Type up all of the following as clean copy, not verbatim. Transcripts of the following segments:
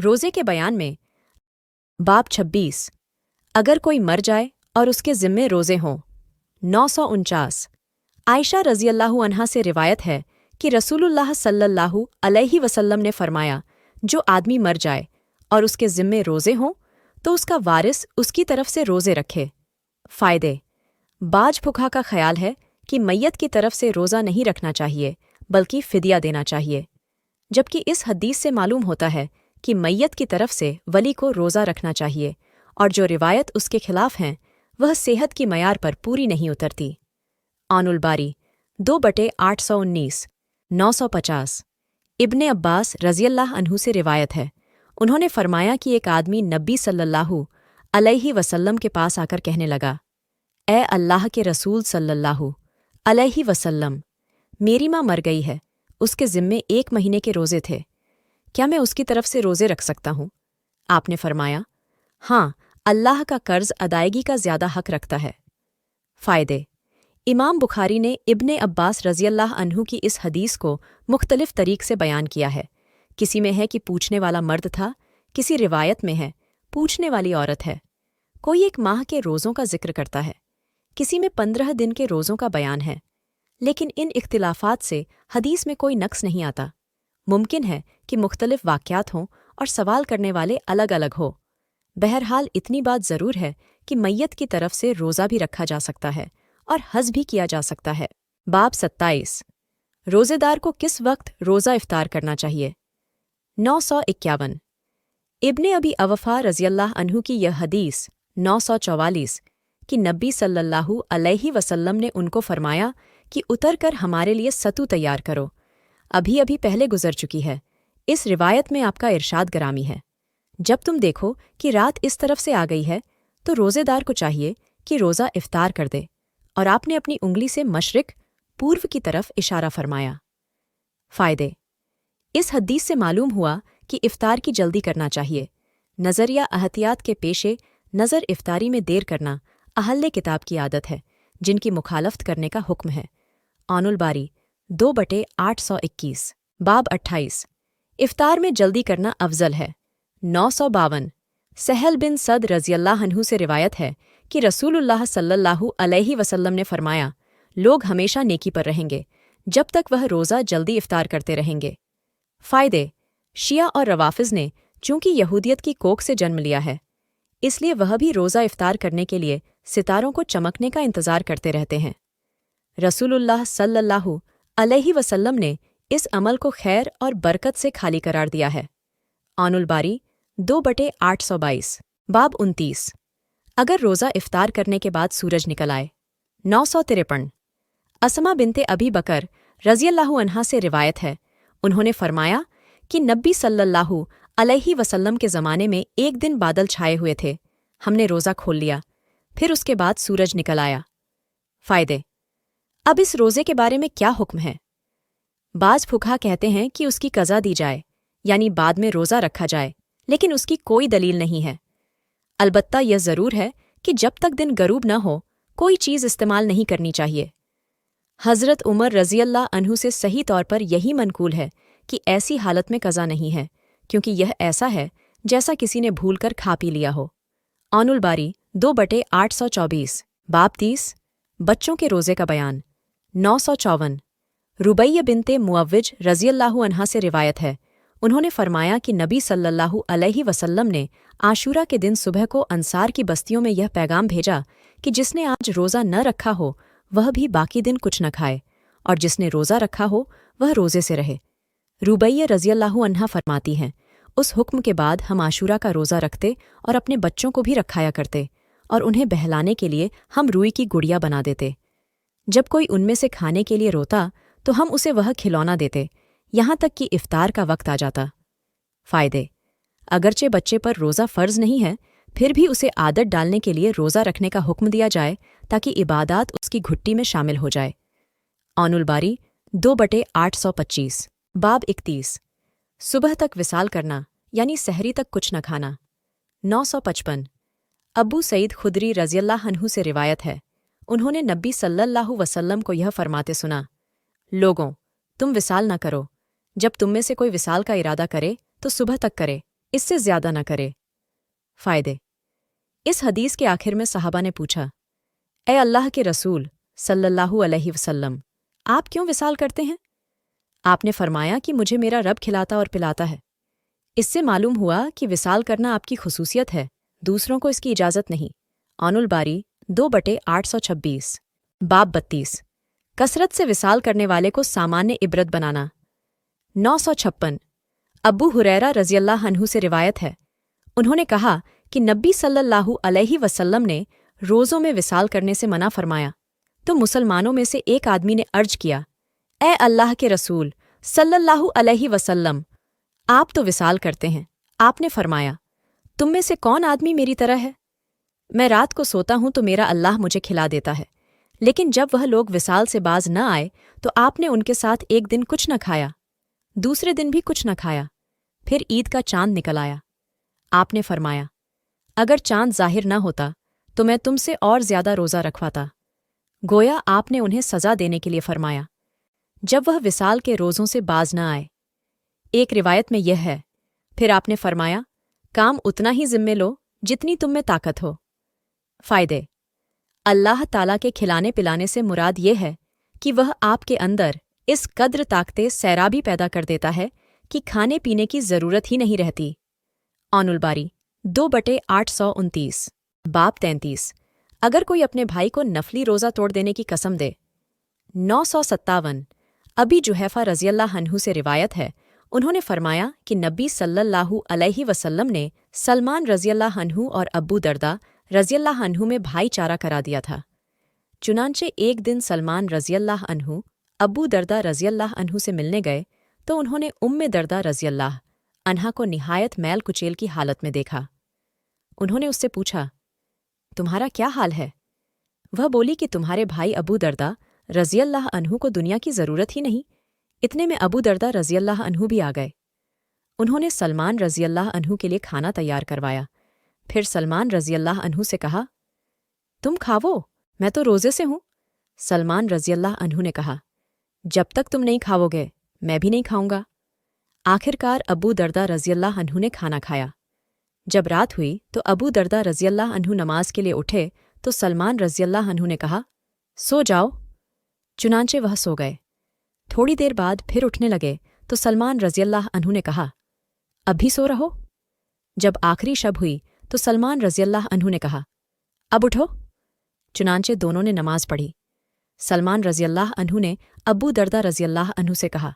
रोज़े के बयान में बाब 26 अगर कोई मर जाए और उसके ज़िम्मे रोज़े हों। 949 आयशा रज़ियल्लाहु अन्हा से रिवायत है कि रसूलुल्लाह सल्लल्लाहु अलैहि वसल्लम ने फरमाया, जो आदमी मर जाए और उसके ज़िम्मे रोज़े हों तो उसका वारिस उसकी तरफ से रोज़े रखे। फ़ायदे। बाज फुकहा का ख्याल है कि मैयत की तरफ से रोज़ा नहीं रखना चाहिए बल्कि फ़िदिया देना चाहिए, जबकि इस हदीस से मालूम होता है कि मैयत की तरफ से वली को रोज़ा रखना चाहिए और जो रिवायत उसके खिलाफ हैं वह सेहत की मयार पर पूरी नहीं उतरती। आनुल बारी 2/819 950 इब्ने अब्बास रज़ियल्लाह अन्हु से रिवायत है, उन्होंने फरमाया कि एक आदमी नबी सल्लल्लाहु अलैहि वसल्लम के पास आकर कहने लगा, ए अल्लाह के रसूल सल्लल्लाहु अलैहि वसल्लम, मेरी माँ मर गई है, उसके ज़िम्मे 1 महीने के रोज़े थे, क्या मैं उसकी तरफ से रोज़े रख सकता हूँ? आपने फरमाया, हाँ, अल्लाह का कर्ज अदायगी का ज़्यादा हक रखता है। फ़ायदे। इमाम बुखारी ने इब्ने अब्बास रज़ियल्लाह अन्हु की इस हदीस को मुख्तलिफ तरीक़ से बयान किया है। किसी में है कि पूछने वाला मर्द था, किसी रिवायत में है पूछने वाली औरत है। कोई 1 माह के रोज़ों का जिक्र करता है, किसी में 15 दिन के रोज़ों का बयान है, लेकिन इन इख्तिलाफ़ात से हदीस में कोई नक्स नहीं आता। मुमकिन है कि मुख्तलिफ वाक़यात हों और सवाल करने वाले अलग अलग हो। बहरहाल इतनी बात ज़रूर है कि मैयत की तरफ से रोज़ा भी रखा जा सकता है और हज भी किया जा सकता है। बाब 27 रोज़ेदार को किस वक्त रोज़ा इफ्तार करना चाहिए। 951 इब्ने अबी अवफ़ा रज़ियल्लाह अन्हु की यह हदीस 944 कि नबी सल्लल्लाहु अलैहि वसल्लम ने उनको फरमाया कि उतर कर हमारे लिए सतू तैयार करो, अभी अभी पहले गुजर चुकी है। इस रिवायत में आपका इरशाद गरामी है, जब तुम देखो कि रात इस तरफ से आ गई है तो रोज़ेदार को चाहिए कि रोज़ा इफ्तार कर दे, और आपने अपनी उंगली से मशरिक पूर्व की तरफ इशारा फरमाया। फ़ायदे। इस हदीस से मालूम हुआ कि इफ्तार की जल्दी करना चाहिए। नज़र या अहतियात के पेशे नज़र इफ्तारी में देर करना अहले किताब की आदत है, जिनकी मुखालफत करने का हुक्म है। आनुल बारी 2/821 बाब 28 इफ्तार में जल्दी करना अफजल है। 952 सहल बिन सद रज़ियल्लाह अन्हु से रिवायत है कि रसूलुल्लाह सल्लल्लाहु अलैहि वसल्लम ने फरमाया, लोग हमेशा नेकी पर रहेंगे जब तक वह रोज़ा जल्दी इफ्तार करते रहेंगे। फ़ायदे। शिया और रवाफ़िज़ ने चूंकि यहूदियत की कोख से जन्म लिया है, इसलिए वह भी रोज़ा इफ्तार करने के लिए सितारों को चमकने का इंतज़ार करते रहते हैं। रसूलुल्लाह सल्लल्लाहु अलैहि वसल्लम ने इस अमल को खैर और बरकत से खाली करार दिया है। आनुल बारी 2/822 बाब 29 अगर रोज़ा इफ्तार करने के बाद सूरज निकल आए। 953 असमा बिनते अबी बकर रज़ियल्लाहु अन्हा से रिवायत है, उन्होंने फरमाया कि नबी सल्लल्लाहु अलैहि वसल्लम के ज़माने में एक दिन बादल छाए हुए थे, हमने रोज़ा खोल लिया, फिर उसके बाद सूरज निकल आया। फ़ायदे। अब इस रोज़े के बारे में क्या हुक्म है। बाज़ फुकहा कहते हैं कि उसकी कज़ा दी जाए, यानी बाद में रोज़ा रखा जाए, लेकिन उसकी कोई दलील नहीं है। अलबत्ता यह ज़रूर है कि जब तक दिन गरूब न हो कोई चीज़ इस्तेमाल नहीं करनी चाहिए। हज़रत उमर रज़ियल्लाह अन्हु से सही तौर पर यही मनकूल है कि ऐसी हालत में कज़ा नहीं है, क्योंकि यह ऐसा है जैसा किसी ने भूल कर खा पी लिया हो। आनुल बारी 2/824 बाब 30 बच्चों के रोज़े का बयान। 954 रुबैया बिनते मुअव्विज रज़ियल्लाहु अन्हा से रिवायत है, उन्होंने फरमाया कि नबी सल्लल्लाहु अलैहि वसल्लम ने आशूरा के दिन सुबह को अंसार की बस्तियों में यह पैगाम भेजा कि जिसने आज रोज़ा न रखा हो वह भी बाकी दिन कुछ न खाए, और जिसने रोज़ा रखा हो वह रोज़े से रहे। रुबैया रज़ियल्लाहु अन्हा फरमाती हैं, उस हुक्म के बाद हम आशूरा का रोज़ा रखते और अपने बच्चों को भी रखाया करते, और उन्हें बहलाने के लिए हम रुई की गुड़िया बना देते। जब कोई उनमें से खाने के लिए रोता तो हम उसे वह खिलौना देते, यहाँ तक कि इफ्तार का वक्त आ जाता। फ़ायदे। अगरचे बच्चे पर रोज़ा फ़र्ज़ नहीं है, फिर भी उसे आदत डालने के लिए रोज़ा रखने का हुक्म दिया जाए ताकि इबादात उसकी घुट्टी में शामिल हो जाए। आनुल बारी 2/825 बाब 31 सुबह तक विसाल करना, यानी सहरी तक कुछ न खाना। 955 अबू सईद खुदरी रज़ियल्लाहु अन्हु से रिवायत है, उन्होंने नबी सल्लल्लाहु वसल्लम को यह फरमाते सुना, लोगों, तुम विसाल न करो, जब तुम में से कोई विसाल का इरादा करे तो सुबह तक करे, इससे ज़्यादा न करे। फ़ायदे। इस हदीस के आखिर में सहाबा ने पूछा, ए अल्लाह के रसूल सल्लल्लाहु अलैहि वसल्लम, आप क्यों विसाल करते हैं? आपने फरमाया कि मुझे मेरा रब खिलाता और पिलाता है। इससे मालूम हुआ कि विसाल करना आपकी खुसूसियत है, दूसरों को इसकी इजाज़त नहीं। ऑनुल बारी 2/826। बाब 32। कसरत से विसाल करने वाले को सामान्य इबरत बनाना। 956। अब्बू हुरैरा रज़ियल्लाहु अन्हु से रिवायत है, उन्होंने कहा कि नबी सल्लल्लाहु अलैहि वसल्लम ने रोज़ों में विसाल करने से मना फरमाया। तो मुसलमानों में से एक आदमी ने अर्ज किया, ए अल्लाह के रसूल सल्लल्लाहु अलैहि वसल्लम, आप तो विसाल करते हैं। आपने फरमाया, तुम में से कौन आदमी मेरी तरह है? मैं रात को सोता हूं तो मेरा अल्लाह मुझे खिला देता है, लेकिन जब वह लोग विसाल से बाज न आए तो आपने उनके साथ एक दिन कुछ न खाया, दूसरे दिन भी कुछ न खाया, फिर ईद का चांद निकल आया। आपने फरमाया, अगर चांद जाहिर न होता तो मैं तुमसे और ज्यादा रोज़ा रखवाता। गोया आपने उन्हें सज़ा देने के लिए फरमाया जब वह विसाल के रोज़ों से बाज न आए। एक रिवायत में यह है, फिर आपने फरमाया, काम उतना ही जिम्मे लो जितनी तुम में ताकत हो। फ़ायदे। अल्लाह ताला के खिलाने पिलाने से मुराद ये है कि वह आपके अंदर इस कद्र ताकते सैराबी पैदा कर देता है कि खाने पीने की ज़रूरत ही नहीं रहती। ऑनुल बारी 2/829। बाब 33। अगर कोई अपने भाई को नफली रोज़ा तोड़ देने की कसम दे। 957। अबी जुहैफा रज़ियल्लाहु अन्हु से रिवायत है, उन्होंने फरमाया कि नबी सल्लल्लाहु अलैहि वसल्लम ने सलमान रज़ियल्लाहु अन्हु और अब्बू दरदा रज़ियल्लाहु अन्हु में भाईचारा करा दिया था। चुनांचे एक दिन सलमान रज़ियल्लाहु अन्हु अब्बू दरदा रज़ियल्लाहु अन्हु से मिलने गए तो उन्होंने उम्मे दरदा रज़ियल्लाहु अन्हा को निहायत मैल कुचेल की हालत में देखा। उन्होंने उससे पूछा, तुम्हारा क्या हाल है? वह बोली कि तुम्हारे भाई अबू दरदा रज़ियल्लाहु अन्हु को दुनिया की ज़रूरत ही नहीं। इतने में अबू दरदा रज़ियल्लाहु अन्हु भी आ गए। उन्होंने सलमान रज़ियल्लाहु अन्हु के लिए खाना तैयार करवाया। फिर सलमान रज़ियल्लाहु अन्हु से कहा, तुम खावो, मैं तो रोज़े से हूँ। सलमान रज़ियल्लाहु अन्हु ने कहा, जब तक तुम नहीं खाओगे मैं भी नहीं खाऊंगा। आखिरकार अबू दरदा रज़ियल्लाहु अन्हु ने खाना खाया। जब रात हुई तो अबू दरदा रज़ियल्लाहु अन्हु नमाज के लिए उठे तो सलमान रज़ियल्लाहु अन्हु ने कहा, सो जाओ। चुनांचे वह सो गए। थोड़ी देर बाद फिर उठने लगे तो सलमान रज़ियल्लाहु अन्हु ने कहा, अभी सो रहो। जब आखिरी शब हुई तो सलमान रज़ियल्लाहु अन्हु ने कहा, अब उठो। चुनांचे दोनों ने नमाज पढ़ी। सलमान रज़ियल्लाहु अन्हु ने अबू दरदा रज़ियल्लाहु अन्हु से कहा,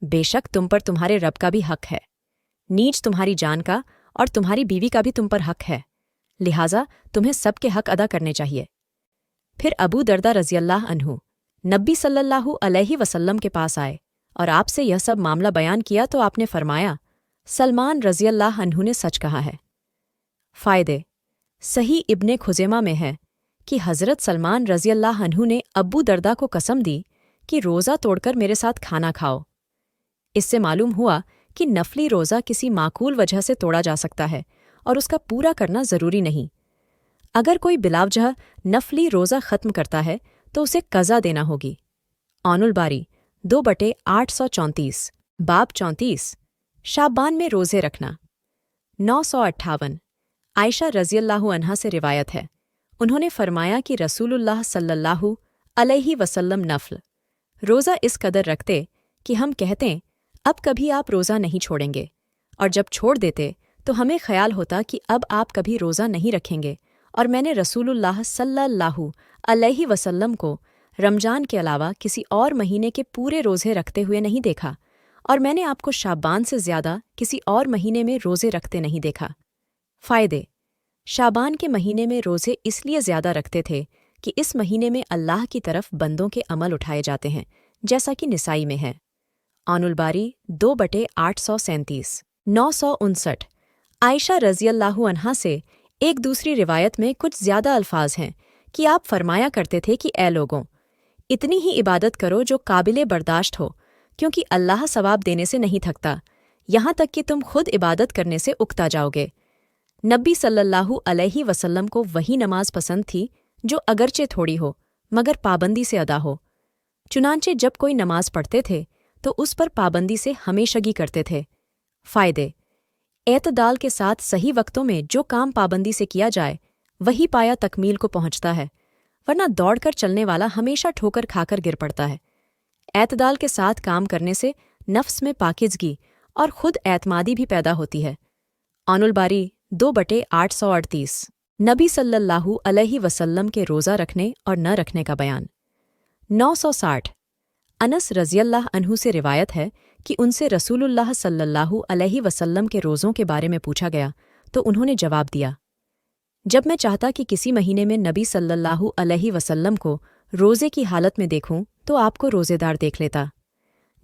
बेशक तुम पर तुम्हारे रब का भी हक है, नीच तुम्हारी जान का और तुम्हारी बीवी का भी तुम पर हक है, लिहाजा तुम्हें सबके हक अदा करने चाहिए। फिर अबू दरदा रज़ियल्लाहु अन्हु नबी सल्लल्लाहु अलैहि वसल्लम के पास आए और आपसे यह सब मामला बयान किया तो आपने फरमाया, सलमान रज़ियल्लाहु अन्हु ने सच कहा है। फ़ायदे। सही इब्ने खुज़ैमा में है कि हज़रत सलमान रज़ियल्लाहु अन्हु ने अब्बू दरदा को कसम दी कि रोज़ा तोड़कर मेरे साथ खाना खाओ। इससे मालूम हुआ कि नफली रोज़ा किसी माकूल वजह से तोड़ा जा सकता है और उसका पूरा करना ज़रूरी नहीं। अगर कोई बिलावजह नफली रोज़ा ख़त्म करता है तो उसे कज़ा देना होगी। ऑनुल बारी 2/834। बाब 34। शाबान में रोज़े रखना। 958। आयशा रज़ियल्लाहु अन्हा से रिवायत है, उन्होंने फरमाया कि रसूलुल्लाह सल्लल्लाहु अलैहि वसल्लम नफ़ल रोज़ा इस कदर रखते कि हम कहते अब कभी आप रोज़ा नहीं छोड़ेंगे, और जब छोड़ देते तो हमें ख्याल होता कि अब आप कभी रोज़ा नहीं रखेंगे, और मैंने रसूलुल्लाह सल्लल्लाहु अलैहि वसल्लम को रमज़ान के अलावा किसी और महीने के पूरे रोज़े रखते हुए नहीं देखा, और मैंने आपको शाबान से ज़्यादा किसी और महीने में रोज़े रखते नहीं देखा। फ़ायदे। शाबान के महीने में रोज़े इसलिए ज़्यादा रखते थे कि इस महीने में अल्लाह की तरफ बंदों के अमल उठाए जाते हैं, जैसा कि निसाई में है। ऑनुल बारी 2/837। 959। आयशा रज़ियल्लाहु अन्हा से एक दूसरी रिवायत में कुछ ज़्यादा अल्फाज हैं कि आप फरमाया करते थे कि ए लोगों, इतनी ही इबादत करो जो काबिले बर्दाश्त हो, क्योंकि अल्लाह सवाब देने से नहीं थकता, यहाँ तक कि तुम खुद इबादत करने से उकता जाओगे। नबी सल्लल्लाहु अलैहि वसल्लम को वही नमाज पसंद थी जो अगरचे थोड़ी हो मगर पाबंदी से अदा हो। चुनांचे जब कोई नमाज पढ़ते थे तो उस पर पाबंदी से हमेशगी करते थे। फ़ायदे। एतदाल के साथ सही वक्तों में जो काम पाबंदी से किया जाए वही पाया तकमील को पहुंचता है, वरना दौड़कर चलने वाला हमेशा ठोकर खाकर गिर पड़ता है। एतदाल के साथ काम करने से नफ्स में पाकिज़गी और खुद एतमादी भी पैदा होती है। आनुल बारी 2/838 नबी सल्लल्लाहु अलैहि वसल्लम के रोज़ा रखने और न रखने का बयान। 960 अनस रज़ियल्लाह अन्हु से रिवायत है कि उनसे रसूलुल्लाह सल्लल्लाहु अलैहि वसल्लम के रोज़ों के बारे में पूछा गया तो उन्होंने जवाब दिया, जब मैं चाहता कि किसी महीने में नबी सल्लल्लाहु अलैहि वसल्लम को रोज़े की हालत में देखूं तो आपको रोज़ेदार देख लेता,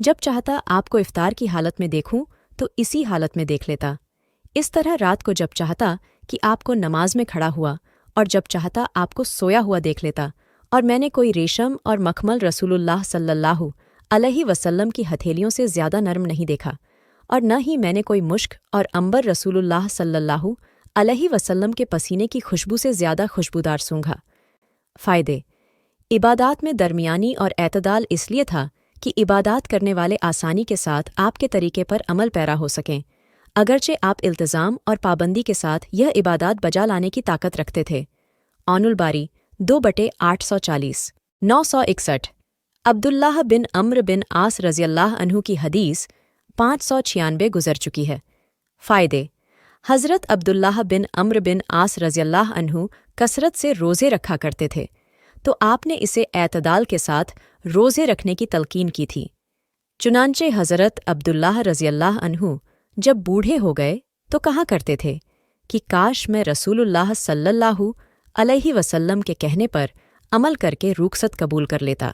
जब चाहता आपको इफ्तार की हालत में देखूं तो इसी हालत में देख लेता। इस तरह रात को जब चाहता कि आपको नमाज में खड़ा हुआ और जब चाहता आपको सोया हुआ देख लेता, और मैंने कोई रेशम और मखमल रसूलुल्लाह सल्लल्लाहु अलैहि वसल्लम की हथेलियों से ज़्यादा नरम नहीं देखा, और न ही मैंने कोई मुश्क और अंबर रसूलुल्लाह सल्लल्लाहु अलैहि वसल्लम के पसीने की खुशबू से ज़्यादा खुशबूदार सूंघा। फ़ायदे। इबादात में दरमियानी और एतदाल इसलिए था कि इबादात करने वाले आसानी के साथ आपके तरीके पर अमल पैरा हो सकें, अगरचे आप इल्तिज़ाम और पाबंदी के साथ यह इबादात बजा लाने की ताकत रखते थे। आनुल बारी 2/840 961 अब्दुल्लाह बिन अम्र बिन आस रज़ियल्लाह अन्हु की हदीस 596 गुजर चुकी है। फ़ायदे। हज़रत अब्दुल्लाह बिन अम्र बिन आस रज़ियल्लाह अन्हु कसरत से रोज़े रखा करते थे, तो आपने इसे एतदाल के साथ रोज़े रखने की तलकीन की थी। चुनांचे हज़रत अब्दुल्लाह रज़ियल्लाह अन्हु जब बूढ़े हो गए तो कहा करते थे कि काश मैं रसूलुल्लाह सल्लल्लाहु अलैहि वसल्लम के कहने पर अमल करके रुखसत कबूल कर लेता।